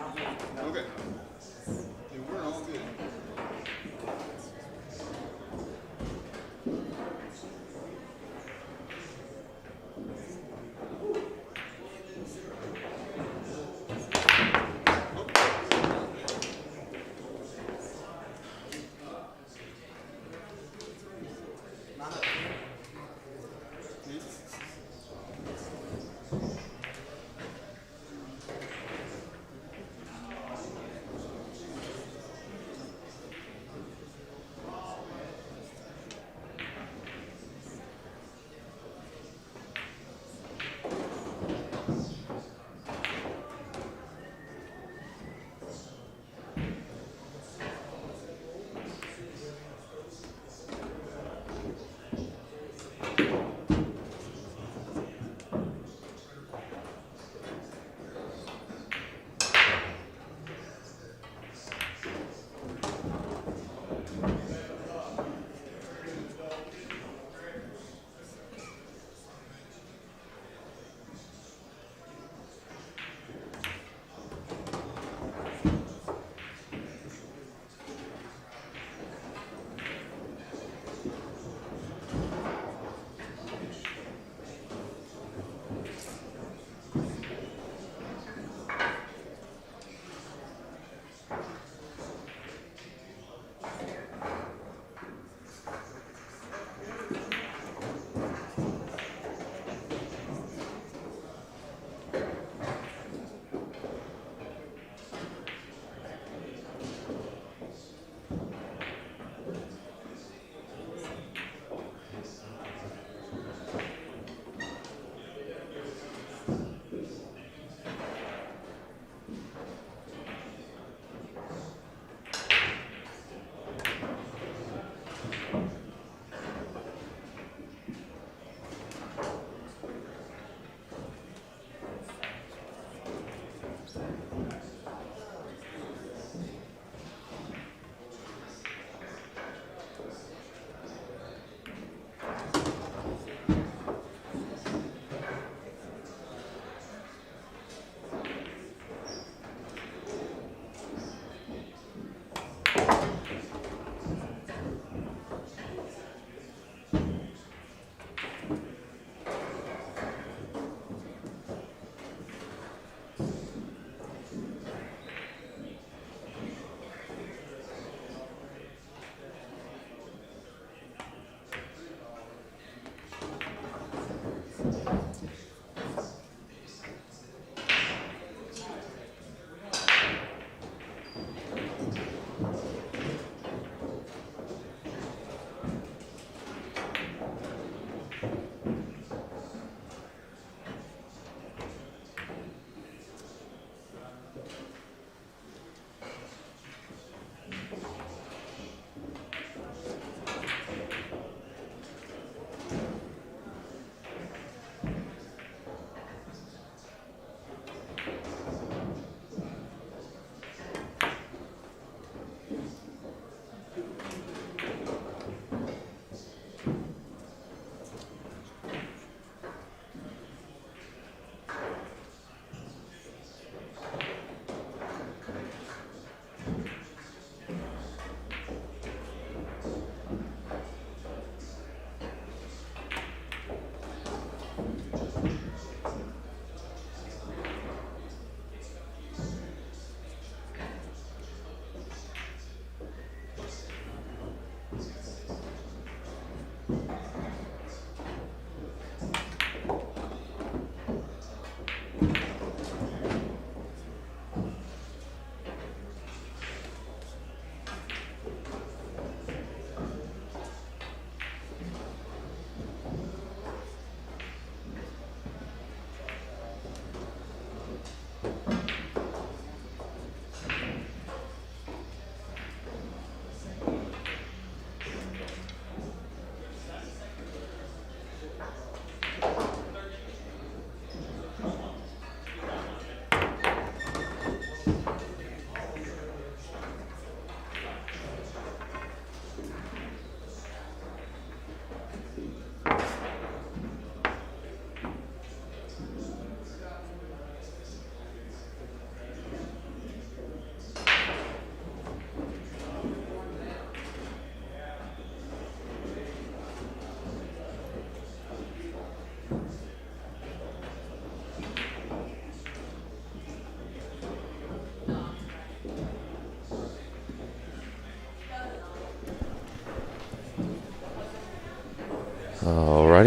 Okay. Yeah, we're all good.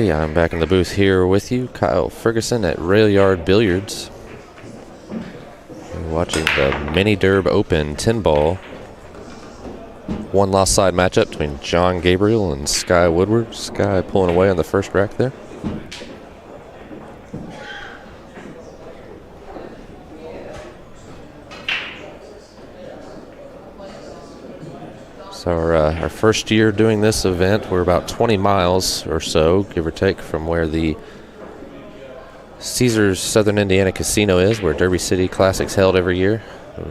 everybody. I'm back in the booth here with you, Kyle Ferguson at Rail Yard Billiards. You're watching the Mini Derb Open 10-ball. One lost side matchup between John Gabriel and Skyler Woodward. Sky pulling away on the first rack there. So our first year doing this event, we're about 20 miles or so, give or take, from where the Caesars Southern Indiana Casino is, where Derby City Classic's held every year.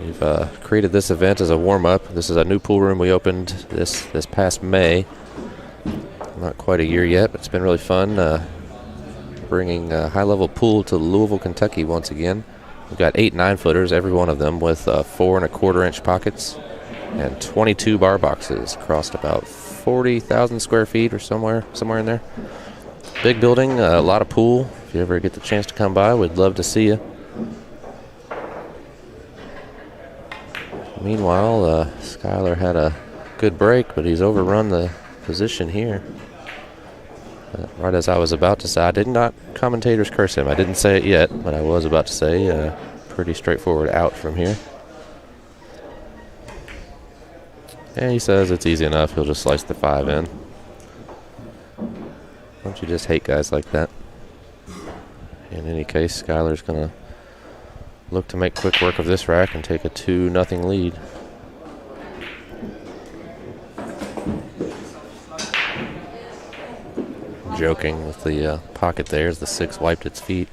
We've created this event as a warm-up. This is a new pool room we opened this past May. Not quite a year yet, but it's been really fun bringing a high-level pool to Louisville, Kentucky once again. We've got 8 9-footers, every one of them with 4 1/4-inch pockets and 22 bar boxes across about 40,000 square feet or somewhere in there. Big building, a lot of pool. If you ever get the chance to come by, we'd love to see you. Meanwhile, Skyler had a good break, but he's overrun the position here. Right as I was about to say, I did not commentators curse him. I didn't say it yet, but I was about to say pretty straightforward out from here. And he says it's easy enough. He'll just slice the 5 in. Don't you just hate guys like that? In any case, Skyler's going to look to make quick work of this rack and take a 2-0 lead. Joking with the pocket there as the 6 wiped its feet.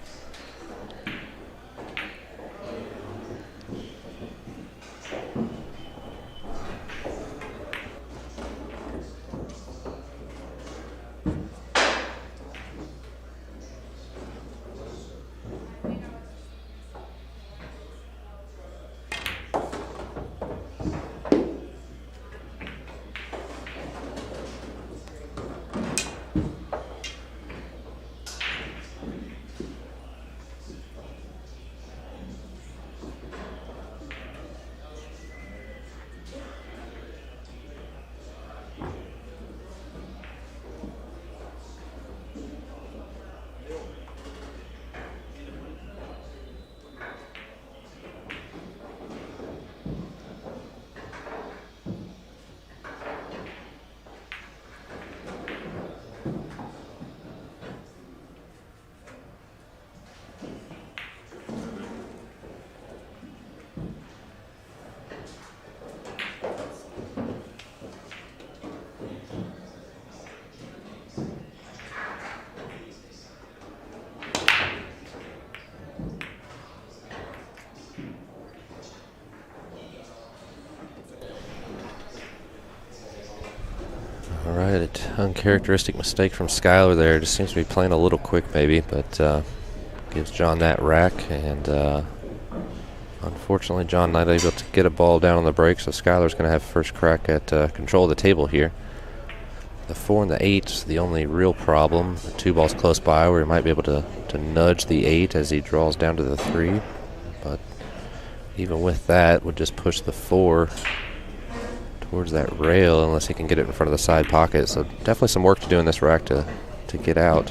All right, uncharacteristic mistake from Skyler there. Just seems to be playing a little quick maybe, but gives John that rack. And unfortunately, John not able to get a ball down on the break, so Skyler's going to have first crack at control of the table here. The 4 and the 8 is the only real problem. The 2 balls close by where he might be able to nudge the 8 as he draws down to the 3. But even with that, would just push the 4 towards that rail unless he can get it in front of the side pocket. So definitely some work to do in this rack to get out.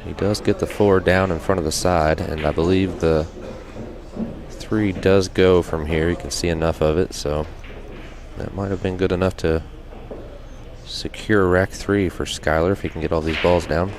He does get the 4 down in front of the side, and I believe the 3 does go from here. You can see enough of it, so that might have been good enough to secure rack 3 for Skyler if he can get all these balls down.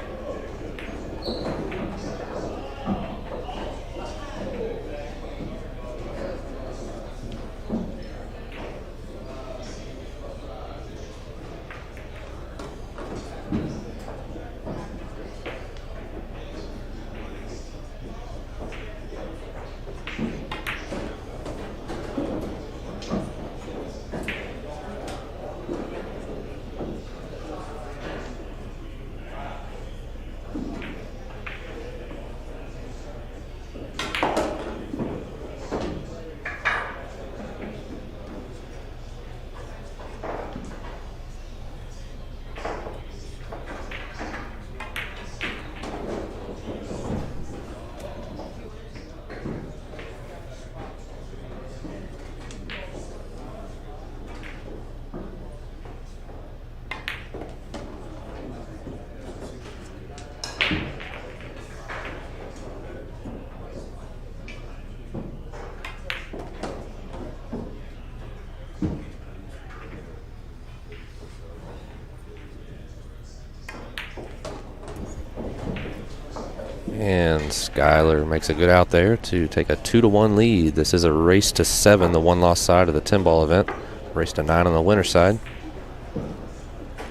And Skyler makes a good out there to take a 2-1 lead. This is a race to 7, the one-loss side of the 10-ball event. Race to 9 on the winner side.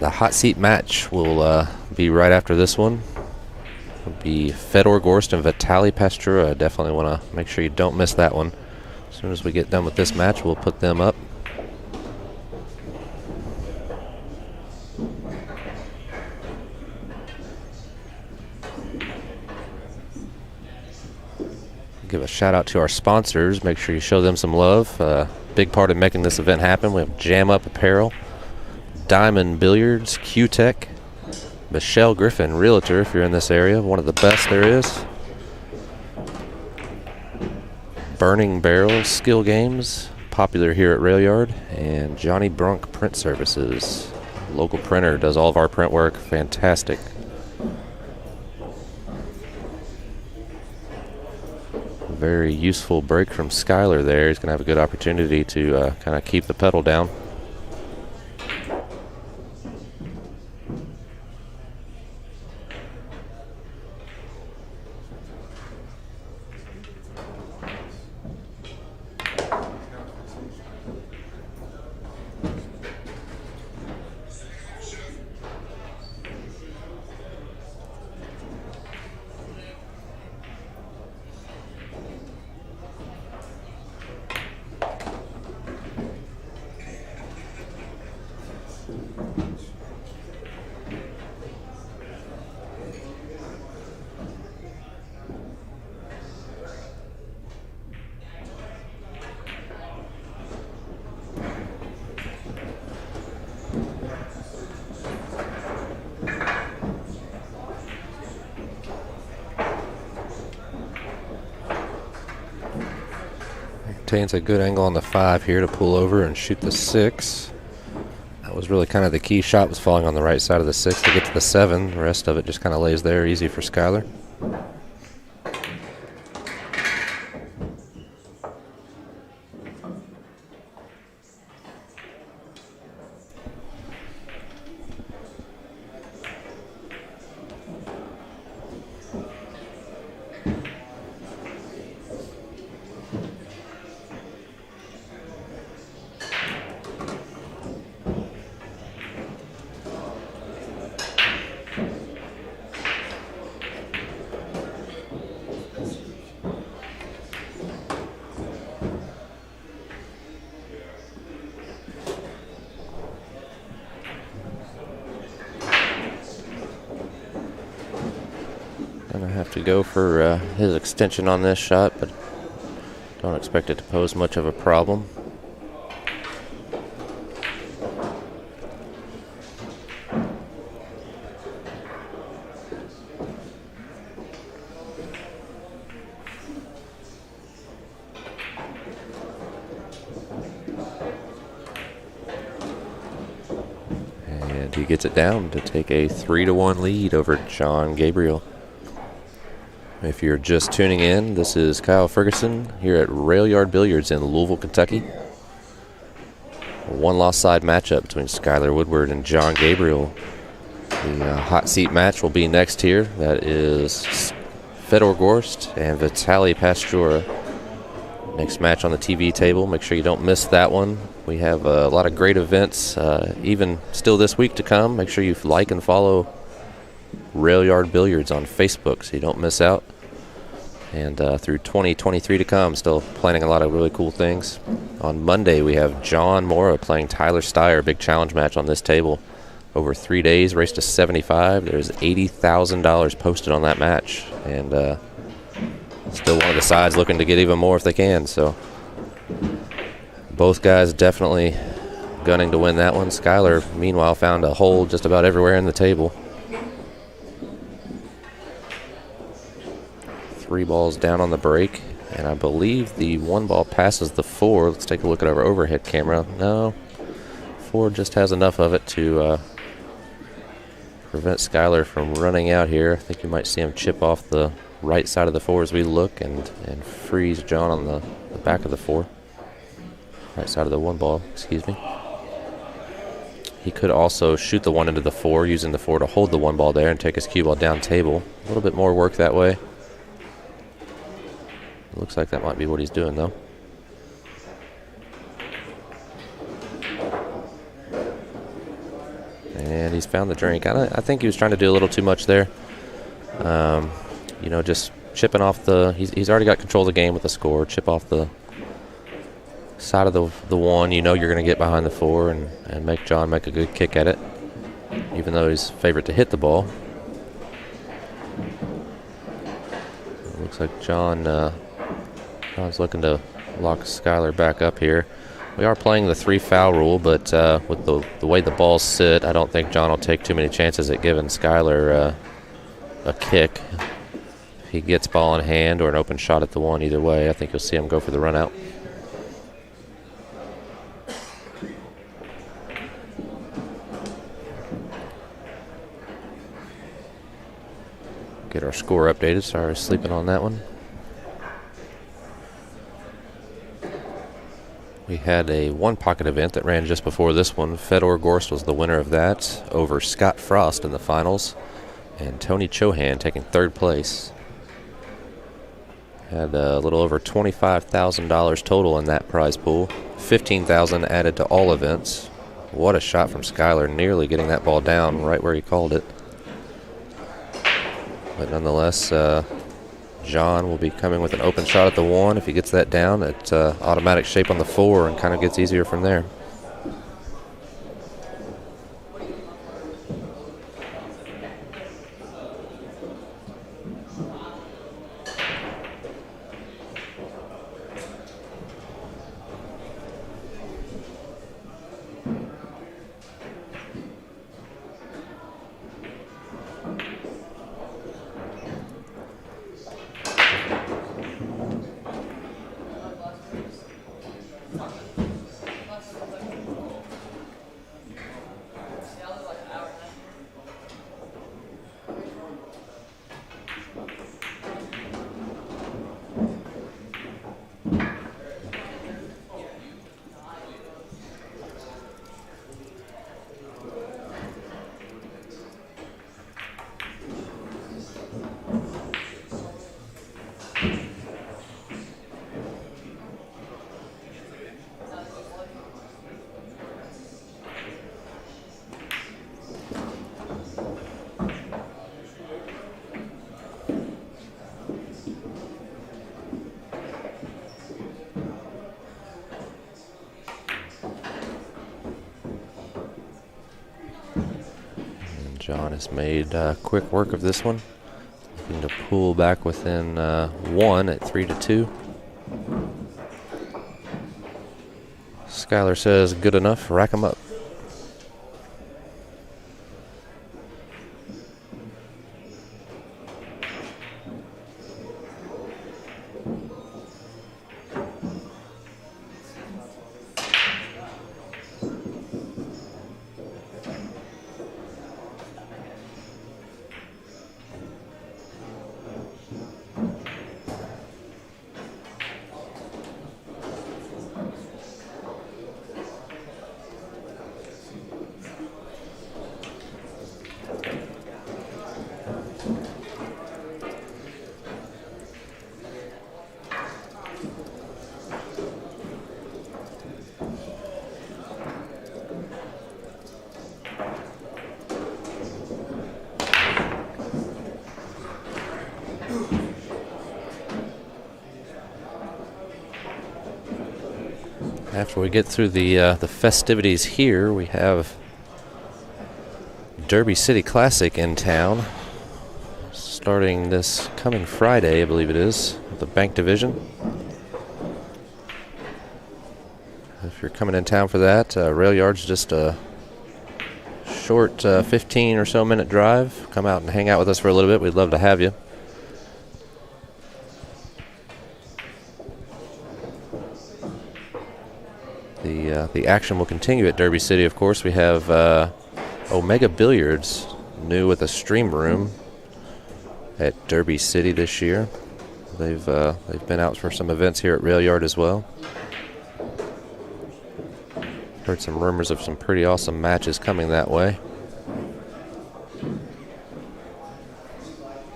The hot seat match will be right after this one. It'll be Fedor Gorst and Vitaly Pastura. Definitely want to make sure you don't miss that one. As soon as we get done with this match, we'll put them up. Give a shout out to our sponsors. Make sure you show them some love. Big part of making this event happen. We have Jam Up Apparel, Diamond Billiards, Q-Tech, Michelle Griffin, Realtor, if you're in this area, one of the best there is. Burning Barrel Skill Games, popular here at Rail Yard, and Johnny Brunk Print Services. Local printer, does all of our print work. Fantastic. Very useful break from Skyler there. He's going to have a good opportunity to kind of keep the pedal down. Obtains a good angle on the 5 here to pull over and shoot the 6. That was really kind of the key shot, was falling on the right side of the 6 to get to the 7. The rest of it just kind of lays there, easy for Skyler. Gonna have to go for his extension on this shot, but don't expect it to pose much of a problem. And he gets it down to take a 3-1 lead over John Gabriel. If you're just tuning in, this is Kyle Ferguson here at Rail Yard Billiards in Louisville, Kentucky. A one-loss side matchup between Skyler Woodward and John Gabriel. The hot seat match will be next here. That is Fedor Gorst and Vitaly Pastura. Next match on the TV table. Make sure you don't miss that one. We have a lot of great events, even still this week to come. Make sure you like and follow Rail Yard Billiards on Facebook so you don't miss out. And through 2023 to come, still planning a lot of really cool things. On Monday, we have John Mora playing Tyler Steyer, big challenge match on this table. Over 3 days, race to 75. There's $80,000 posted on that match. And still one of the sides looking to get even more if they can. So both guys definitely gunning to win that one. Skyler, meanwhile, found a hole just about everywhere in the table. 3 balls down on the break, and I believe the 1 ball passes the 4. Let's take a look at our overhead camera. No, 4 just has enough of it to prevent Skyler from running out here. I think you might see him chip off the right side of the 4 as we look and freeze John on the back of the 4. Right side of the 1 ball, excuse me. He could also shoot the 1 into the 4, using the 4 to hold the 1 ball there and take his cue ball down table. A little bit more work that way. It looks like that might be what he's doing, though. And he's found the drink. I think he was trying to do a little too much there. You know, just chipping off the... He's already got control of the game with the score. Chip off the side of the one. You know you're going to get behind the 4 and make John make a good kick at it, even though he's favorite to hit the ball. It looks like John's looking to lock Skyler back up here. We are playing the 3 foul rule, but with the way the balls sit, I don't think John will take too many chances at giving Skyler a kick. If he gets ball in hand or an open shot at the 1, either way, I think you'll see him go for the run out. Get our score updated. Sorry, I was sleeping on that one. We had a one-pocket event that ran just before this one. Fedor Gorst was the winner of that over Scott Frost in the finals, and Tony Chohan taking 3rd place. Had a little over $25,000 total in that prize pool. $15,000 added to all events. What a shot from Skyler, nearly getting that ball down right where he called it. But nonetheless, John will be coming with an open shot at the 1. If he gets that down, it's automatic shape on the 4 and kind of gets easier from there. John has made quick work of this one. Looking to pull back within 1 at 3-2. Skyler says good enough, rack 'em up. After we get through the festivities here, we have Derby City Classic in town, starting this coming Friday, I believe it is, the Bank Division. If you're coming in town for that, Rail Yard's just a short 15 or so minute drive. Come out and hang out with us for a little bit. We'd love to have you. The action will continue at Derby City, of course. We have Omega Billiards, new with a stream room at Derby City this year. They've been out for some events here at Rail Yard as well. Heard some rumors of some pretty awesome matches coming that way.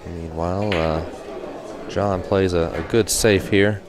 Meanwhile, John plays a good safe here.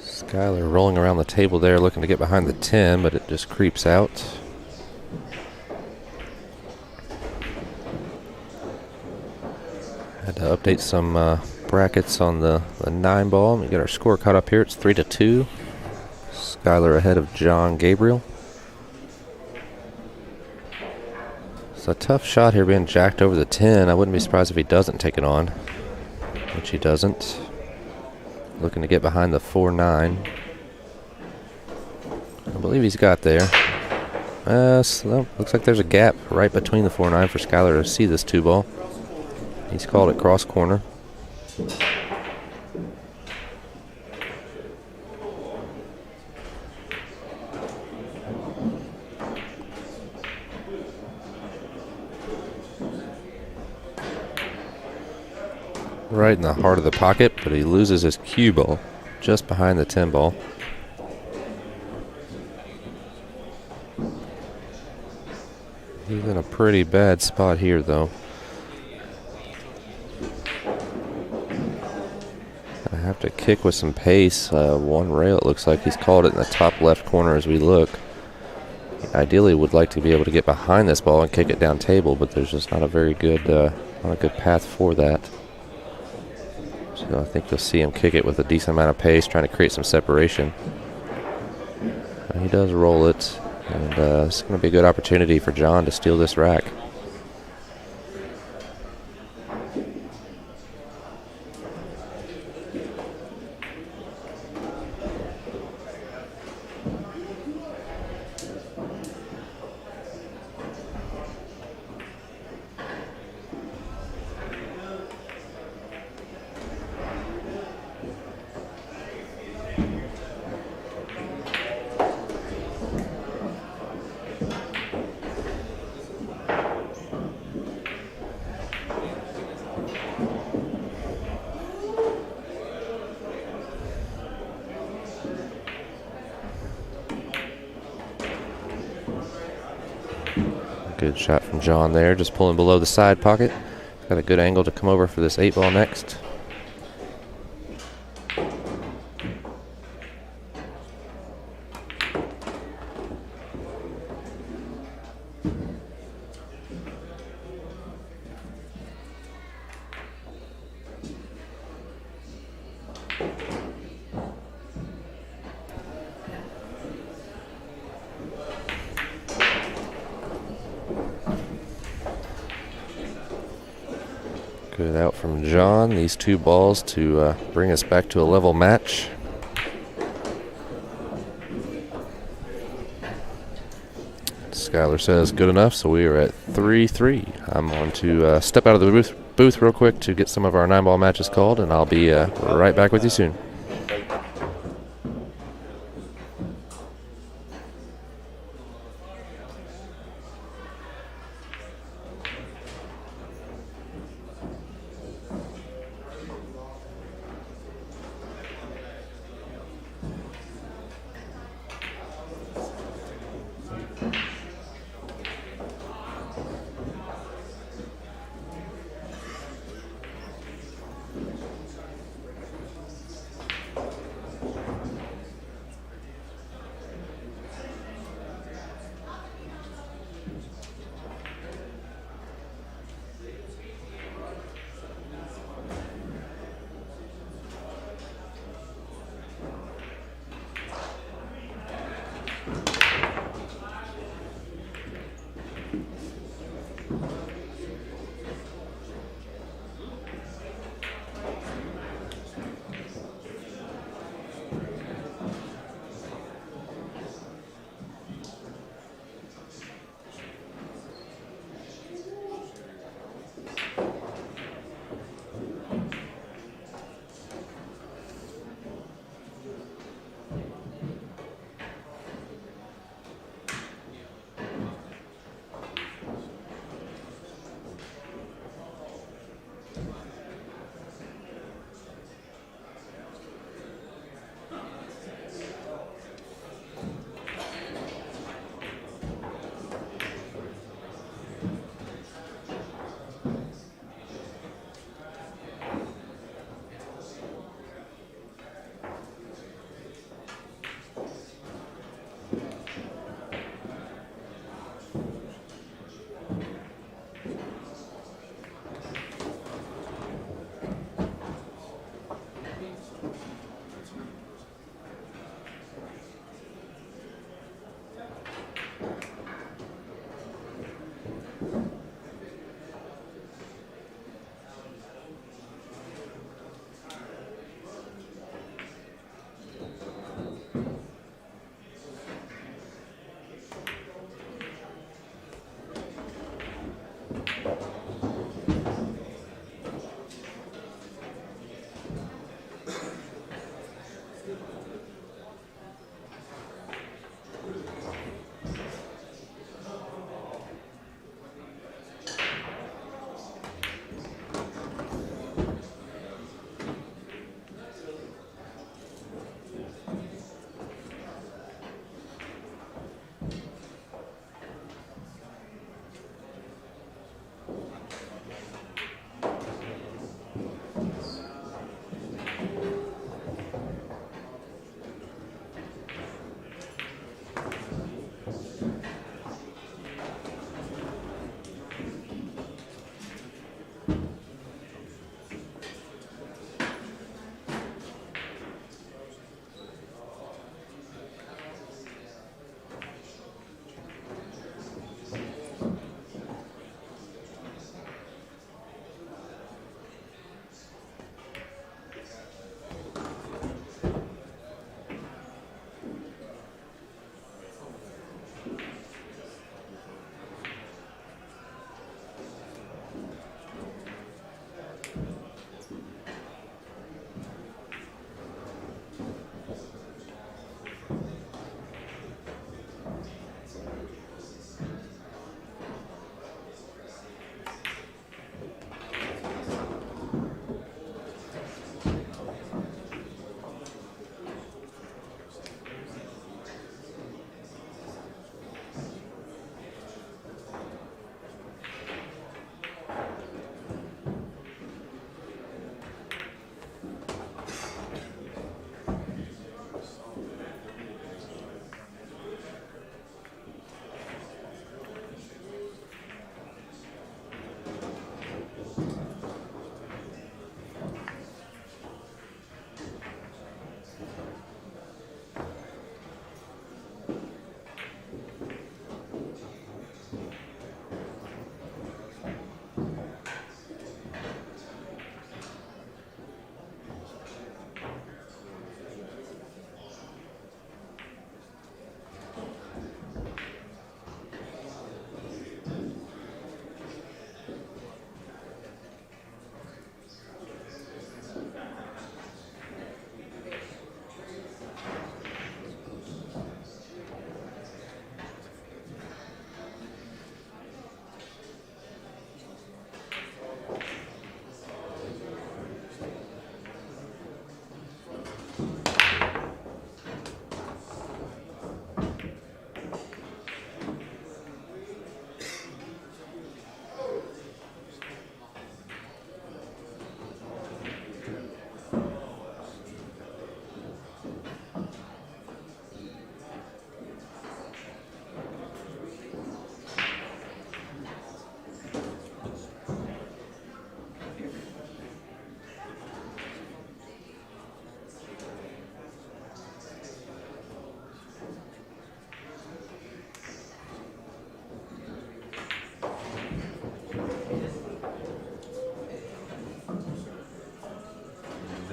Skyler rolling around the table there, looking to get behind the 10, but it just creeps out. Had to update some brackets on the 9 ball. We get our score caught up here. It's 3-2. Skyler ahead of John Gabriel. It's a tough shot here being jacked over the 10. I wouldn't be surprised if he doesn't take it on, which he doesn't. Looking to get behind the 4-9. I believe he's got there. So looks like there's a gap right between the 4-9 for Skyler to see this 2 ball. He's called it cross corner. Right in the heart of the pocket, but he loses his cue ball just behind the 10 ball. He's in a pretty bad spot here, though. I have to kick with some pace. One rail, it looks like he's called it in the top left corner as we look. He ideally would like to be able to get behind this ball and kick it down table, but there's just not a very good, not a good path for that. So I think you'll see him kick it with a decent amount of pace, trying to create some separation. And he does roll it, and it's going to be a good opportunity for John to steal this rack. Good shot from John there, just pulling below the side pocket. Got a good angle to come over for this 8 ball next. Good out from John. These 2 balls to bring us back to a level match. Skyler says good enough, so we are at 3-3. I'm going to step out of the booth real quick to get some of our 9-ball matches called, and I'll be right back with you soon.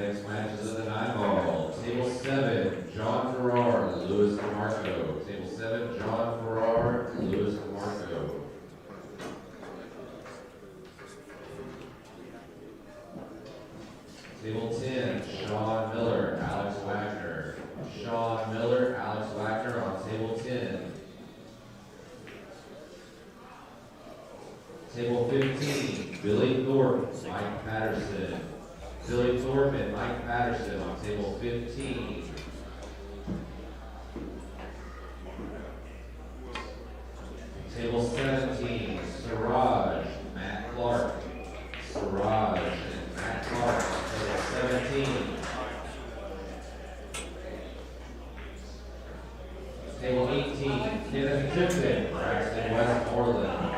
next matches of the 9-ball. Table 7, John Farrar, Louis DeMarco. Table 7, John Farrar, Louis DeMarco. Table 10, Sean Miller, Alex Wagner. Sean Miller, Alex Wagner on table 10. Table 15, Billy Thorpe, Mike Patterson. Billy Thorpe and Mike Patterson on table 15. Table 17, Siraj, Matt Clark. Siraj and Matt Clark, table 17. Table 18, Kenneth Tipton, Braxton Westmoreland.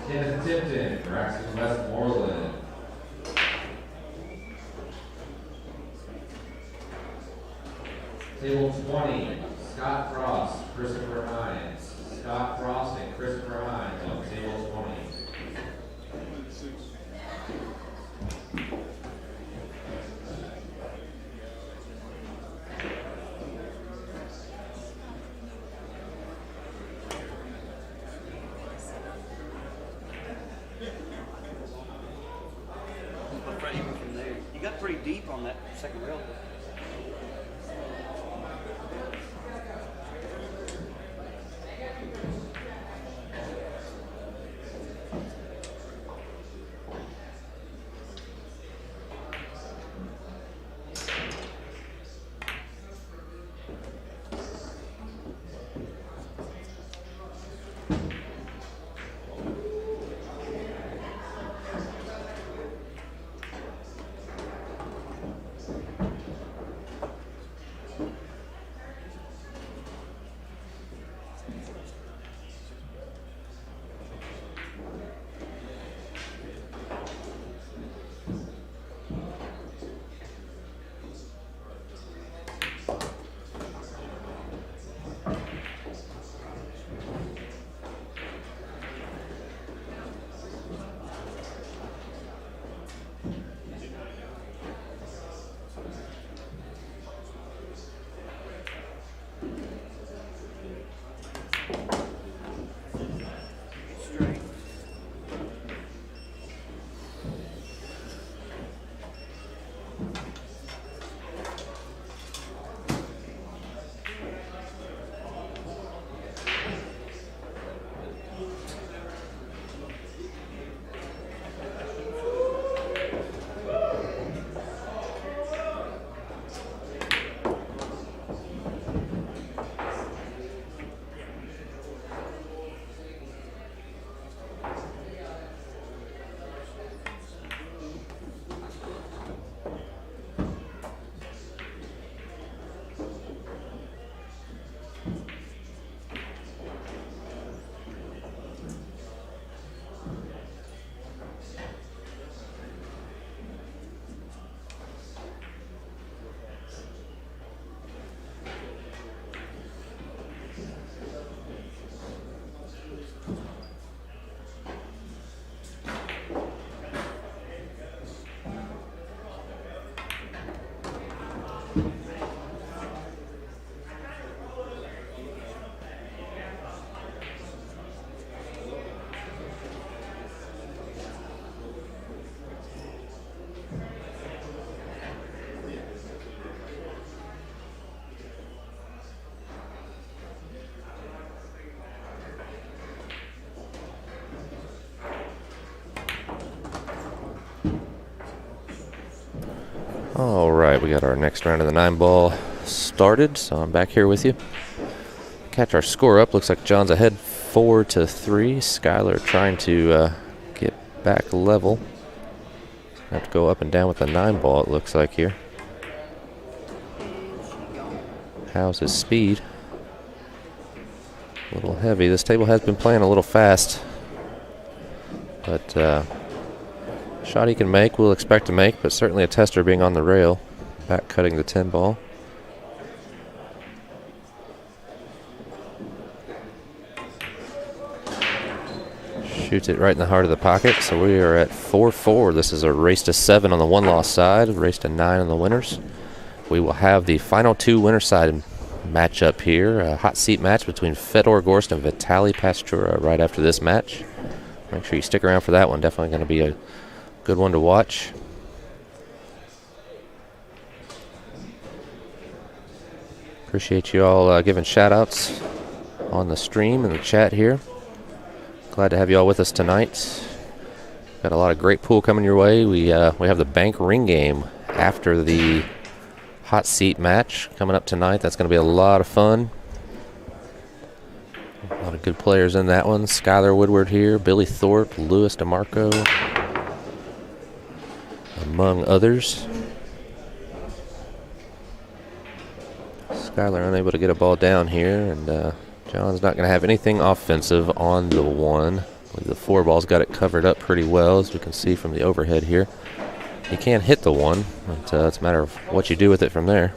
Kenneth Tipton, Braxton Westmoreland. Table 20, Scott Frost, Christopher Hines. Scott Frost and Christopher Hines on table 20. From there, you got pretty deep on that second rail. All right, we got our next round of the 9-ball started, so I'm back here with you. Catch our score up. Looks like John's ahead 4-3. Skyler trying to get back level. Have to go up and down with the 9-ball, it looks like here. How's his speed? A little heavy. This table has been playing a little fast, but shot he can make, we'll expect to make, but certainly a tester being on the rail, back cutting the 10-ball. Shoots it right in the heart of the pocket. So we are at 4-4. This is a race to 7 on the one-loss side, race to 9 on the winners. We will have the final 2 winner side matchup here. A hot seat match between Fedor Gorst and Vitaly Pastura right after this match. Make sure you stick around for that one. Definitely going to be a good one to watch. Appreciate you all giving shout-outs on the stream and the chat here. Glad to have you all with us tonight. Got a lot of great pool coming your way. We have the bank ring game after the hot seat match coming up tonight. That's going to be a lot of fun. A lot of good players in that one. Skyler Woodward here, Billy Thorpe, Louis DeMarco, among others. Skyler unable to get a ball down here, and John's not going to have anything offensive on the one. I believe the 4 ball's got it covered up pretty well, as we can see from the overhead here. He can hit the one, but it's a matter of what you do with it from there.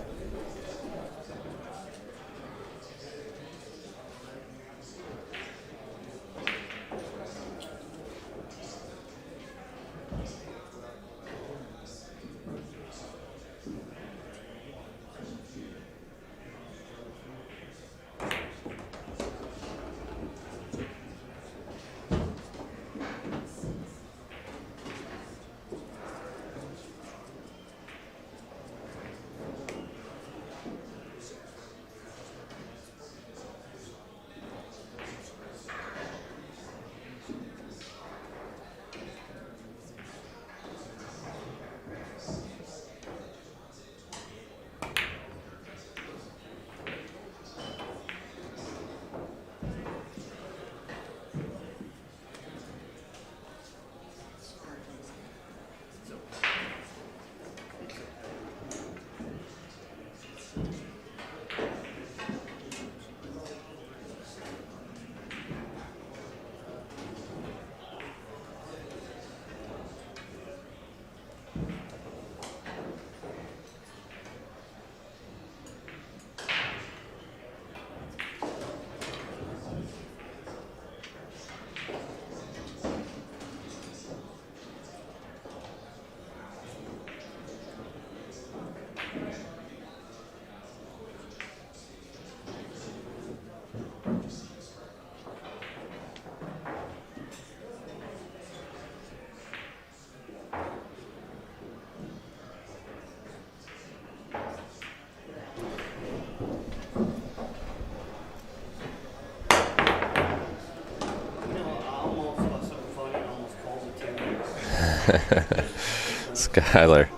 Skyler,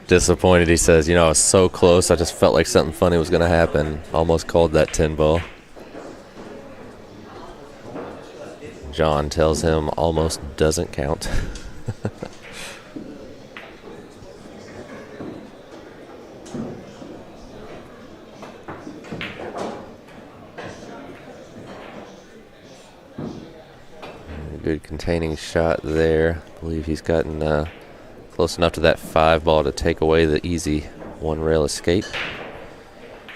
disappointed. He says, you know, I was so close. I just felt like something funny was going to happen. Almost called that 10 ball. John tells him almost doesn't count. Good containing shot there. I believe he's gotten close enough to that 5 ball to take away the easy 1 rail escape.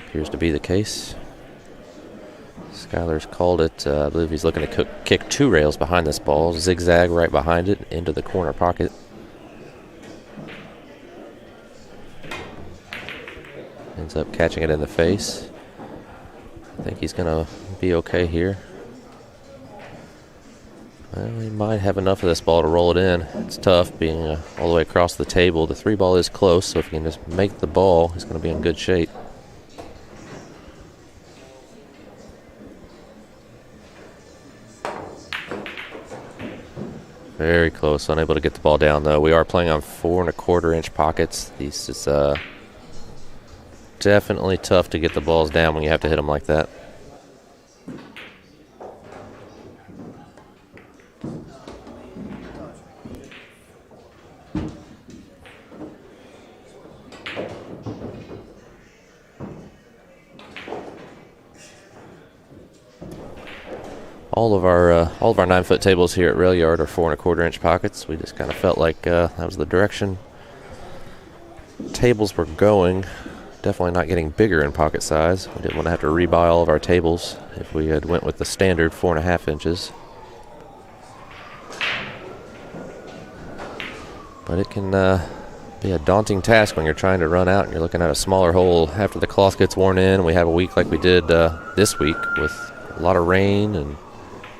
Appears to be the case. Skyler's called it. I believe he's looking to kick 2 rails behind this ball. Zigzag right behind it into the corner pocket. Ends up catching it in the face. I think he's going to be okay here. Well, he might have enough of this ball to roll it in. It's tough being all the way across the table. The 3 ball is close, so if he can just make the ball, he's going to be in good shape. Very close, unable to get the ball down though. We are playing on 4 1/4 inch pockets. These is definitely tough to get the balls down when you have to hit them like that. All of our 9-foot tables here at Rail Yard are 4 1/4 inch pockets. We just kind of felt like that was the direction tables were going. Definitely not getting bigger in pocket size. We didn't want to have to rebuy all of our tables if we had went with the standard 4 1/2 inches. But it can be a daunting task when you're trying to run out and you're looking at a smaller hole after the cloth gets worn in. We have a week like we did this week with a lot of rain and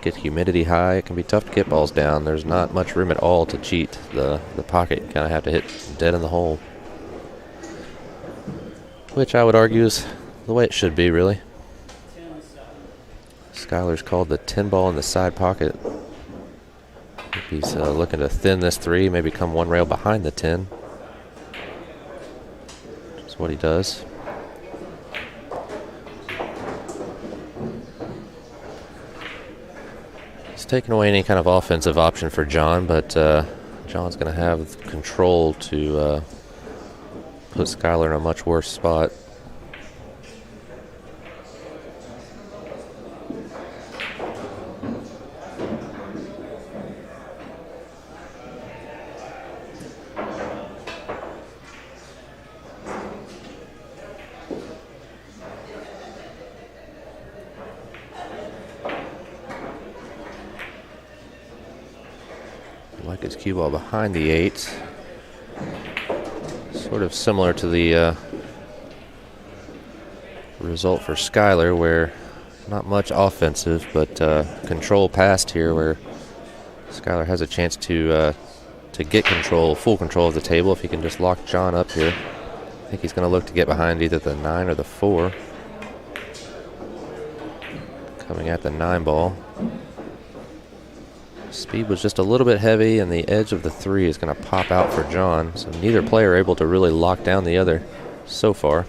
get humidity high. It can be tough to get balls down. There's not much room at all to cheat the pocket. You kind of have to hit dead in the hole, which I would argue is the way it should be, really. Skyler's called the 10 ball in the side pocket. He's looking to thin this 3, maybe come one rail behind the 10. That's what he does. He's taking away any kind of offensive option for John, but John's going to have control to put Skyler in a much worse spot. Like his cue ball behind the 8. Sort of similar to the result for Skyler, where not much offensive, but control passed here, where Skyler has a chance to get control, full control of the table if he can just lock John up here. I think he's going to look to get behind either the 9 or the 4. Coming at the 9 ball. Speed was just a little bit heavy, and the edge of the 3 is going to pop out for John. So neither player able to really lock down the other so far.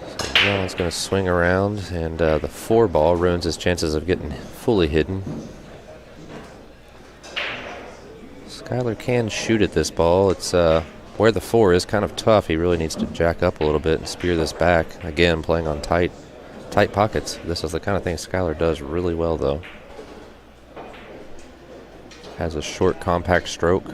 So John's going to swing around, and the 4 ball ruins his chances of getting fully hidden. Skyler can shoot at this ball. It's where the 4 is kind of tough. He really needs to jack up a little bit and spear this back. Again, playing on tight pockets. This is the kind of thing Skyler does really well, though. Has a short, compact stroke.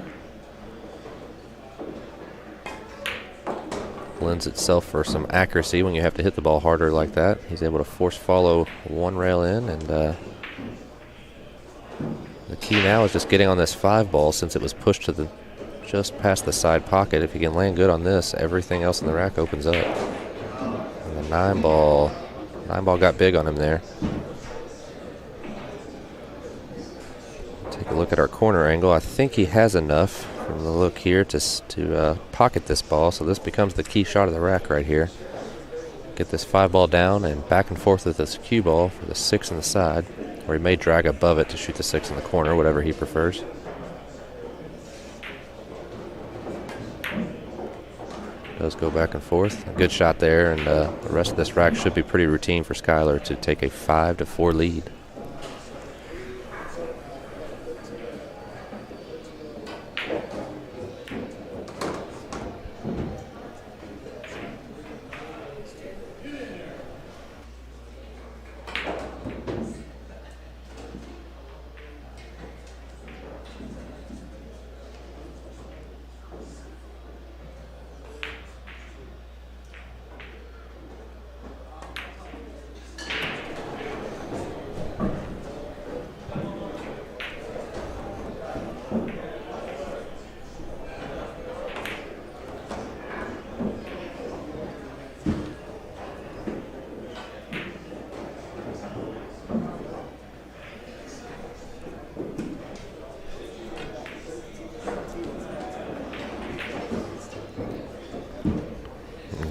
Lends itself for some accuracy when you have to hit the ball harder like that. He's able to force follow one rail in, and the key now is just getting on this 5 ball since it was pushed to just past the side pocket. If you can land good on this, everything else in the rack opens up. And the 9 ball got big on him there. Take a look at our corner angle. I think he has enough from the look here to pocket this ball. So this becomes the key shot of the rack right here. Get this 5 ball down and back and forth with this cue ball for the 6 on the side. Or he may drag above it to shoot the 6 in the corner, whatever he prefers. Does go back and forth. A good shot there, and the rest of this rack should be pretty routine for Skyler to take a 5-4 lead.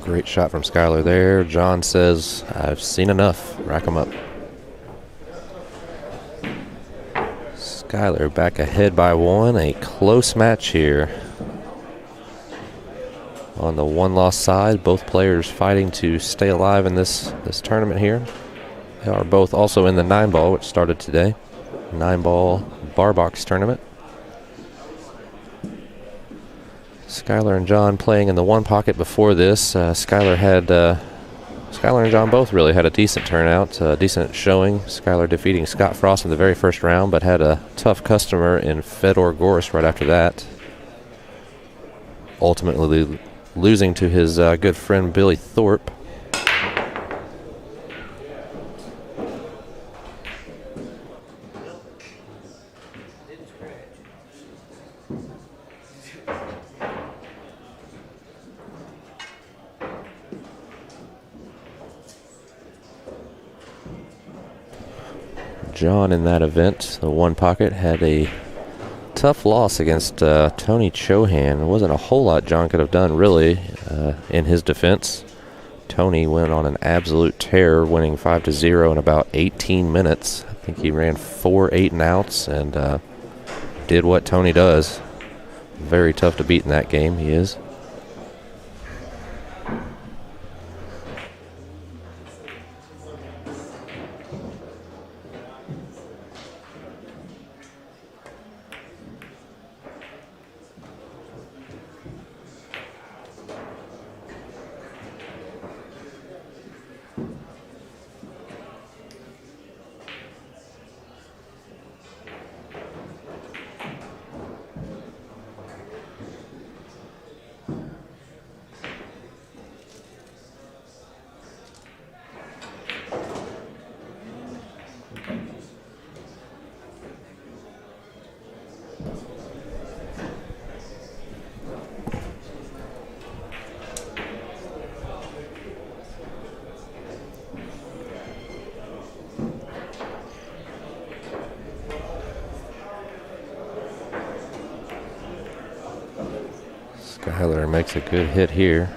Great shot from Skyler there. John says, I've seen enough. Rack 'em up. Skyler back ahead by 1. A close match here. On the 1-loss side, both players fighting to stay alive in this tournament here. They are both also in the 9 ball, which started today. 9 ball bar box tournament. Skyler and John playing in the 1 pocket before this. Skyler and John both really had a decent turnout, decent showing. Skyler defeating Scott Frost in the very first round, but had a tough customer in Fedor Goris right after that. Ultimately losing to his good friend Billy Thorpe. John in that event, the one pocket, had a tough loss against Tony Chohan. There wasn't a whole lot John could have done, really, in his defense. Tony went on an absolute tear, winning 5-0 in about 18 minutes. I think he ran 4 8-and-outs and did what Tony does. Very tough to beat in that game, he is. Skyler makes a good hit here.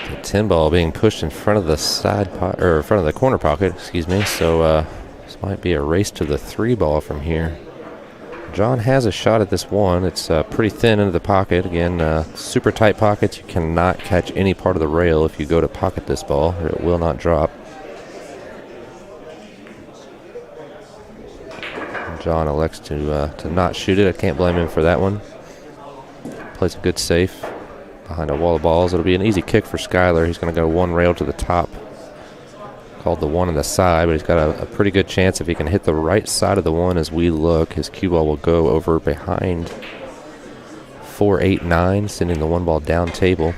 The 10 ball being pushed in front of the front of the corner pocket, excuse me. So this might be a race to the 3 ball from here. John has a shot at this one. It's pretty thin into the pocket. Again, super tight pockets. You cannot catch any part of the rail if you go to pocket this ball, or it will not drop. John elects to not shoot it. I can't blame him for that one. Plays a good safe behind a wall of balls. It'll be an easy kick for Skyler. He's going to go 1 rail to the top. Called the 1 on the side, but he's got a pretty good chance if he can hit the right side of the 1 as we look. His cue ball will go over behind 4, 8, 9, sending the 1 ball down table.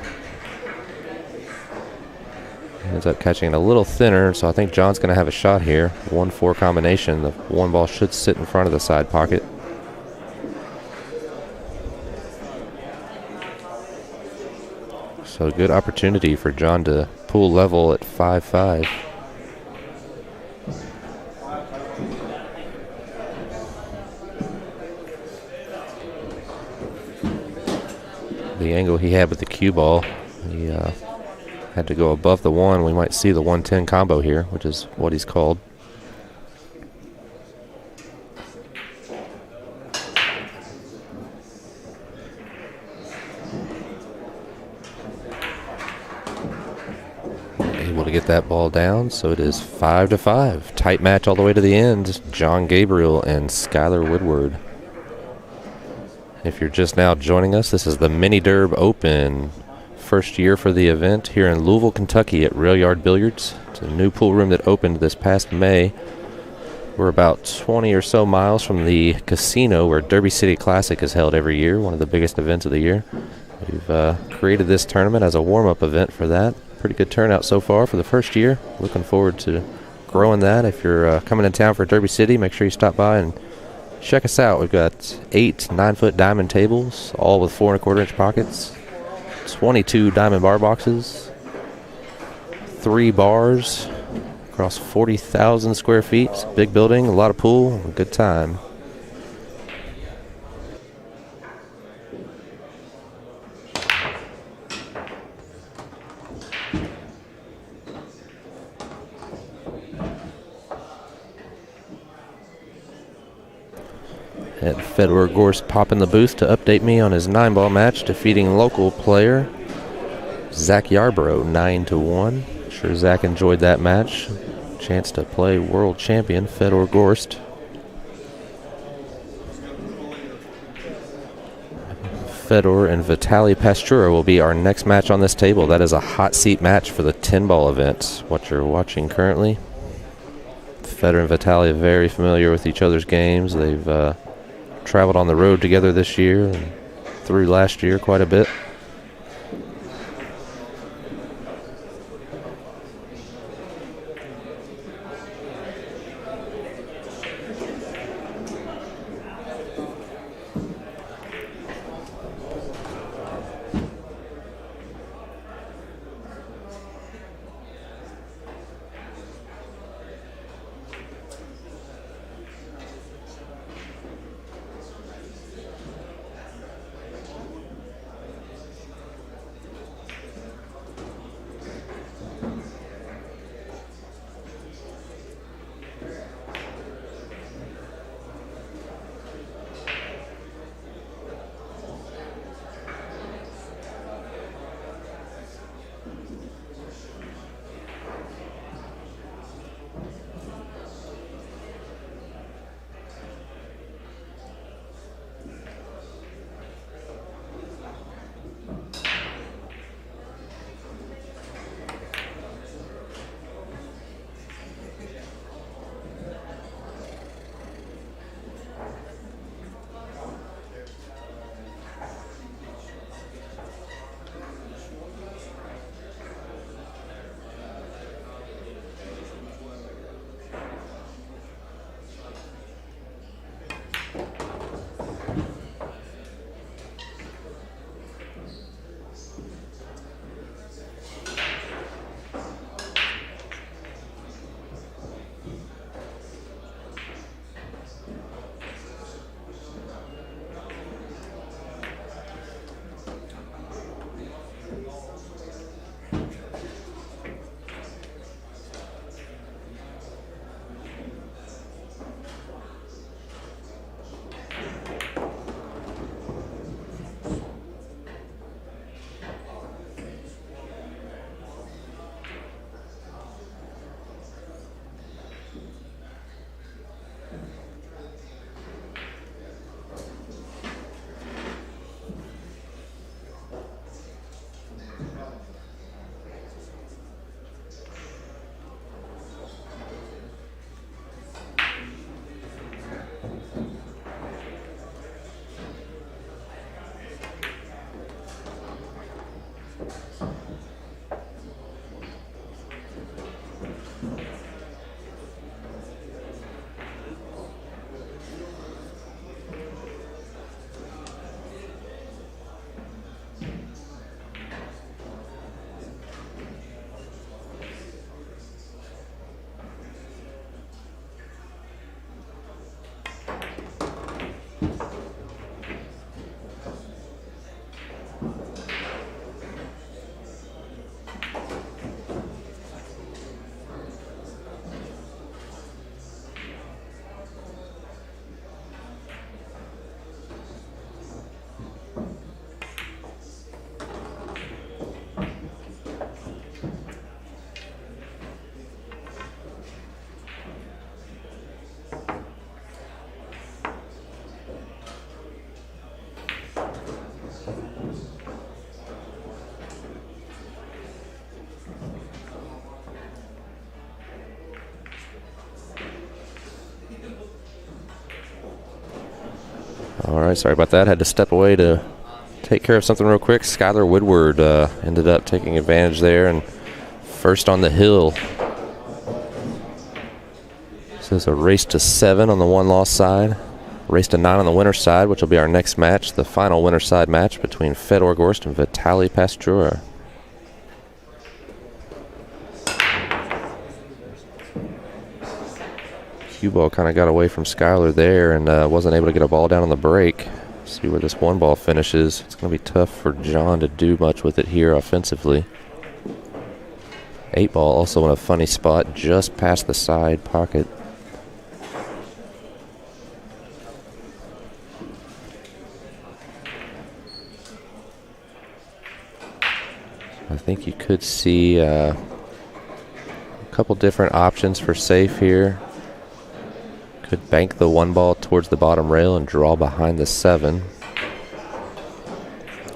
Ends up catching it a little thinner, so I think John's going to have a shot here. 1-4 combination. The 1 ball should sit in front of the side pocket. So good opportunity for John to pull level at 5-5. The angle he had with the cue ball, he had to go above the 1. We might see the 1-10 combo here, which is what he's called. Able to get that ball down, so it is 5-5. Tight match all the way to the end. John Gabriel and Skyler Woodward. If you're just now joining us, this is the Mini Derb Open. First year for the event here in Louisville, Kentucky at Rail Yard Billiards. It's a new pool room that opened this past May. We're about 20 or so miles from the casino where Derby City Classic is held every year, one of the biggest events of the year. We've created this tournament as a warm-up event for that. Pretty good turnout so far for the first year. Looking forward to growing that. If you're coming in town for Derby City, make sure you stop by and check us out. We've got 8 9-foot diamond tables, all with 4 1/4 inch pockets. 22 diamond bar boxes, 3 bars across 40,000 square feet. It's a big building, a lot of pool, a good time. Had Fedor Gorst pop in the booth to update me on his 9-ball match, defeating local player Zach Yarbrough 9-1. Sure Zach enjoyed that match. Chance to play world champion Fedor Gorst. Fedor and Vitaly Pastura will be our next match on this table. That is a hot seat match for the 10-ball event, what you're watching currently. Fedor and Vitaly are very familiar with each other's games. They've traveled on the road together this year and through last year quite a bit. All right, sorry about that. Had to step away to take care of something real quick. Skyler Woodward ended up taking advantage there and first on the hill. So it's a race to 7 on the one-loss side, race to 9 on the winner's side, which will be our next match, the final winner's side match between Fedor Gorst and Vitaly Pastura. Cue ball kind of got away from Skyler there and wasn't able to get a ball down on the break. See where this one ball finishes. It's going to be tough for John to do much with it here offensively. 8 ball also in a funny spot just past the side pocket. I think you could see a couple different options for safe here. Could bank the one ball towards the bottom rail and draw behind the 7.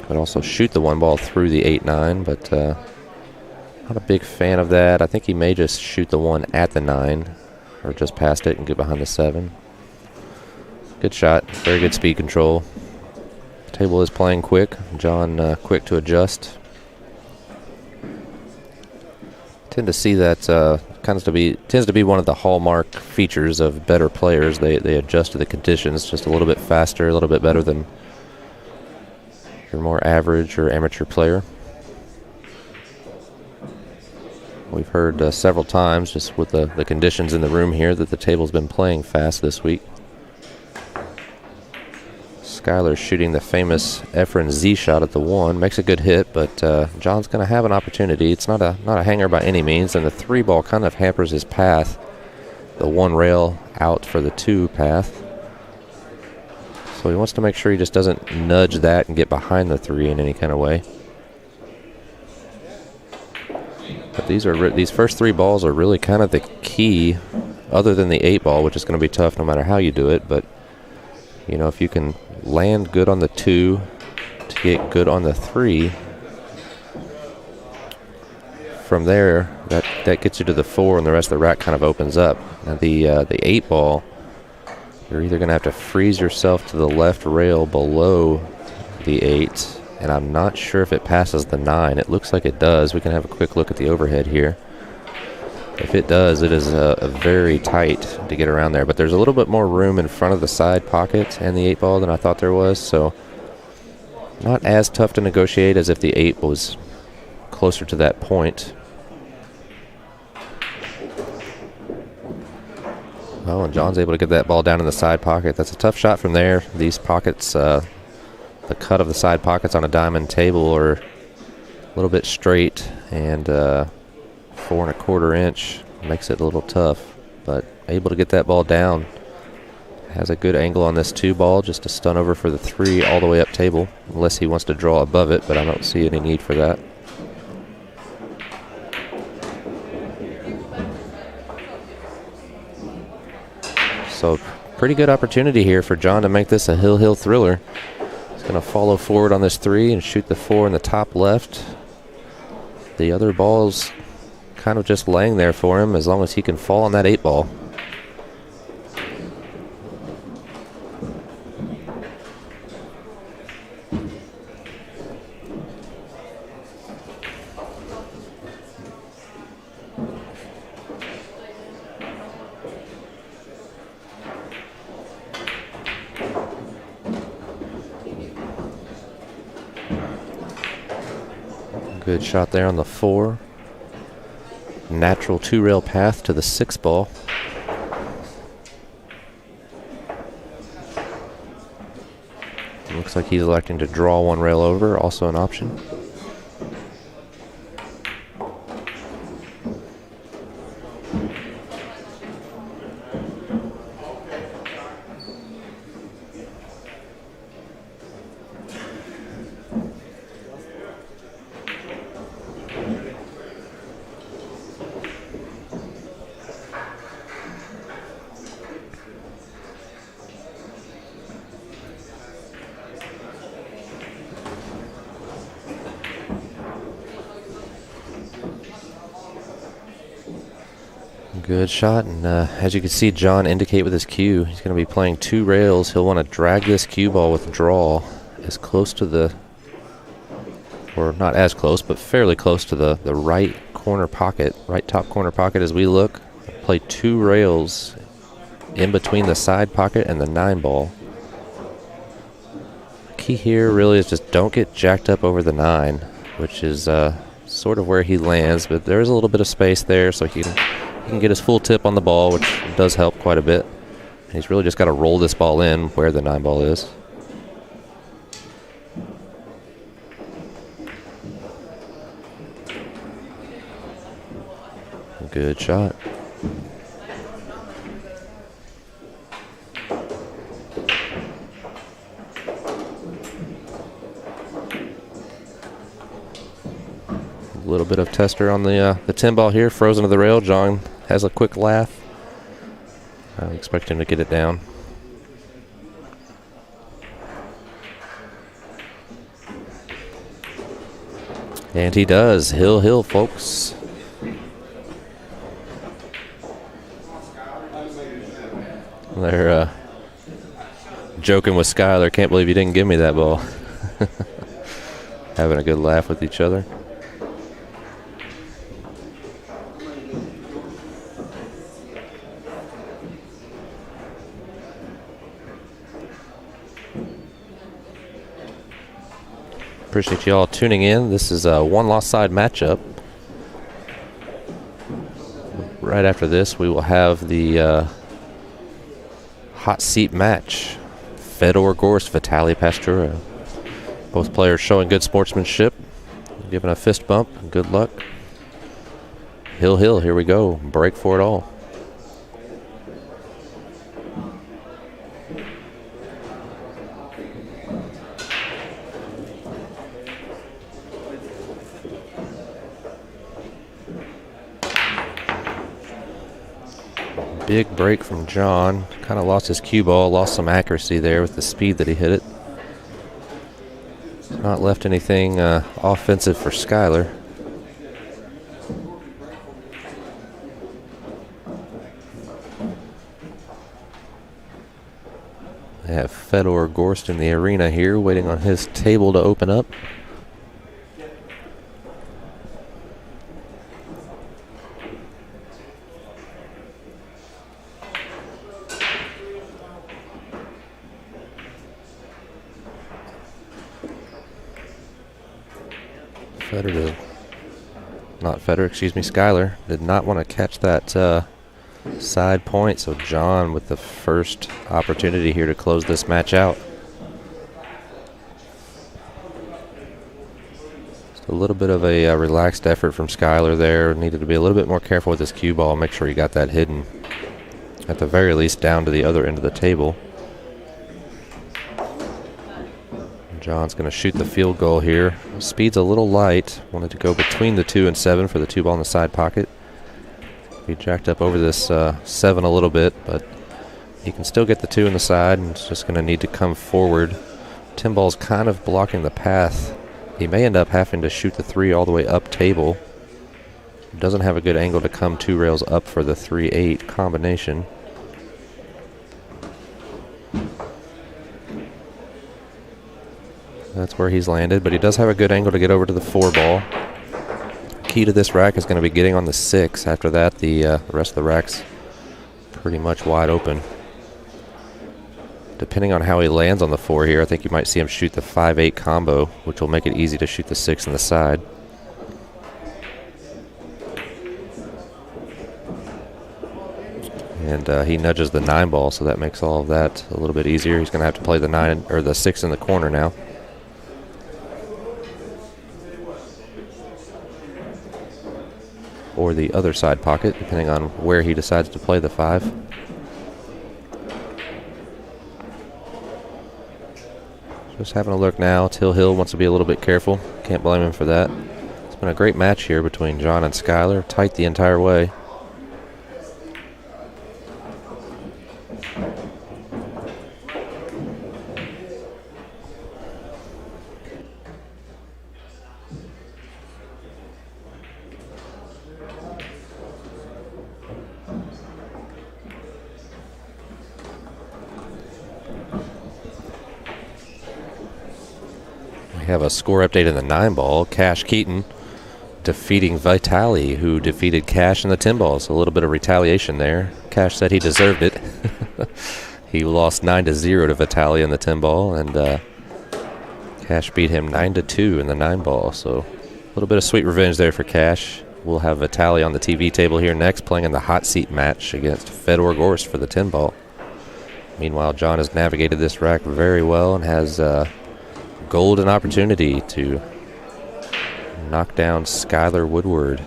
Could also shoot the one ball through the 8-9, but not a big fan of that. I think he may just shoot the one at the 9 or just past it and get behind the 7. Good shot. Very good speed control. Table is playing quick. John quick to adjust. Tend to see that tends to be one of the hallmark features of better players. They adjust to the conditions just a little bit faster, a little bit better than your more average or amateur player. We've heard several times just with the conditions in the room here that the table's been playing fast this week. Skyler shooting the famous Efren Z shot at the 1. Makes a good hit, but John's going to have an opportunity. It's not a hanger by any means, and the 3 ball kind of hampers his path. The 1 rail out for the 2 path. So he wants to make sure he just doesn't nudge that and get behind the 3 in any kind of way. But these first 3 balls are really kind of the key, other than the 8 ball, which is going to be tough no matter how you do it. But you know, if you can land good on the 2 to get good on the 3, from there that gets you to the 4, and the rest of the rack kind of opens up. Now the 8 ball, you're either going to have to freeze yourself to the left rail below the 8, and I'm not sure if it passes the 9. It looks like it does. We can have a quick look at the overhead here. If it does, it is very tight to get around there. But there's a little bit more room in front of the side pocket and the 8 ball than I thought there was. So not as tough to negotiate as if the 8 was closer to that point. Oh, and John's able to get that ball down in the side pocket. That's a tough shot from there. These pockets, the cut of the side pockets on a diamond table are a little bit straight, and 4 1/4 inch makes it a little tough, but able to get that ball down. Has a good angle on this 2 ball, just to stun over for the 3 all the way up table, unless he wants to draw above it, but I don't see any need for that. So pretty good opportunity here for John to make this a hill thriller. He's going to follow forward on this 3 and shoot the 4 in the top left. The other ball's kind of just laying there for him as long as he can fall on that 8 ball. Good shot there on the 4. Natural 2-rail path to the 6 ball. Looks like he's electing to draw 1 rail over, also an option. Good shot, and as you can see John indicate with his cue, he's going to be playing 2 rails. He'll want to drag this cue ball with draw as close to the, or not as close, but fairly close to the right corner pocket, right top corner pocket as we look. Play 2 rails in between the side pocket and the 9 ball. Key here really is just don't get jacked up over the 9, which is sort of where he lands, but there is a little bit of space there, so he can get his full tip on the ball, which does help quite a bit. And he's really just got to roll this ball in where the 9 ball is. Good shot. A little bit of tester on the 10 ball here, frozen to the rail. John has a quick laugh. I expect him to get it down. And he does. Hill, folks. They're joking with Skyler. Can't believe you didn't give me that ball. Having a good laugh with each other. Appreciate you all tuning in. This is a one-loss side matchup. Right after this, we will have the hot seat match. Fedor Gorst, Vitaly Pastura. Both players showing good sportsmanship, giving a fist bump. Good luck. Hill, here we go. Break for it all. Big break from John. Kind of lost his cue ball, lost some accuracy there with the speed that he hit it. Not left anything offensive for Skyler. They have Fedor Gorst in the arena here, waiting on his table to open up. Skyler did not want to catch that side point, so John with the first opportunity here to close this match out. Just a little bit of a relaxed effort from Skyler there. Needed to be a little bit more careful with his cue ball, make sure he got that hidden, at the very least down to the other end of the table. John's going to shoot the field goal here. Speed's a little light. Wanted to go between the 2 and 7 for the 2 ball in the side pocket. He jacked up over this 7 a little bit, but he can still get the 2 in the side, and it's just going to need to come forward. Tim ball's kind of blocking the path. He may end up having to shoot the 3 all the way up table. Doesn't have a good angle to come 2 rails up for the 3-8 combination. That's where he's landed, but he does have a good angle to get over to the 4 ball. Key to this rack is going to be getting on the 6. After that, the rest of the rack's pretty much wide open. Depending on how he lands on the 4 here, I think you might see him shoot the 5-8 combo, which will make it easy to shoot the 6 on the side. And he nudges the 9 ball, so that makes all of that a little bit easier. He's going to have to play the 9 or the 6 in the corner now. Or the other side pocket, depending on where he decides to play the 5. Just having a look now. Hill wants to be a little bit careful. Can't blame him for that. It's been a great match here between John and Skyler. Tight the entire way. We have a score update in the 9 ball. Cash Keaton defeating Vitaly, who defeated Cash in the 10 ball. So a little bit of retaliation there. Cash said he deserved it. He lost 9-0 to Vitaly in the 10 ball, and Cash beat him 9-2 in the 9 ball. So a little bit of sweet revenge there for Cash. We'll have Vitaly on the TV table here next, playing in the hot seat match against Fedor Gorst for the 10 ball. Meanwhile, John has navigated this rack very well and has golden opportunity to knock down Skyler Woodward.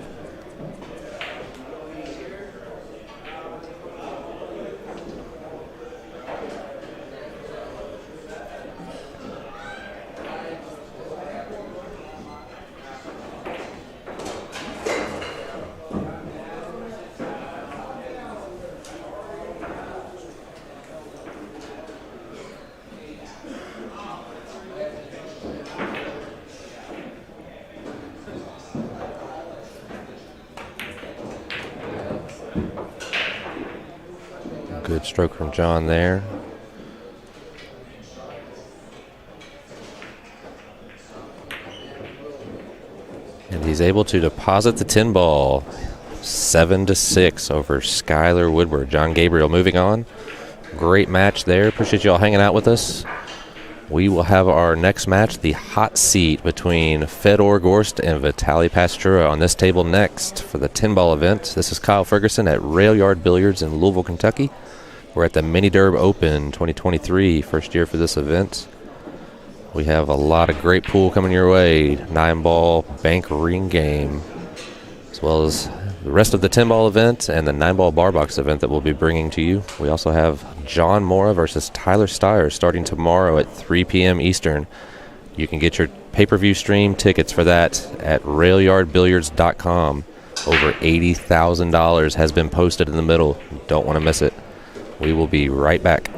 Good stroke from John there. And he's able to deposit the 10 ball. 7-6 over Skyler Woodward. John Gabriel moving on. Great match there. Appreciate you all hanging out with us. We will have our next match, the hot seat between Fedor Gorst and Vitaly Pastura on this table next for the 10-ball event. This is Kyle Ferguson at Rail Yard Billiards in Louisville, Kentucky. We're at the Mini Derb Open 2023, first year for this event. We have a lot of great pool coming your way. 9-ball bank ring game, as well as the rest of the 10-ball event and the 9-ball bar box event that we'll be bringing to you. We also have John Mora versus Tyler Steyer starting tomorrow at 3 p.m. Eastern. You can get your pay-per-view stream tickets for that at railyardbilliards.com. Over $80,000 has been posted in the middle. Don't want to miss it. We will be right back.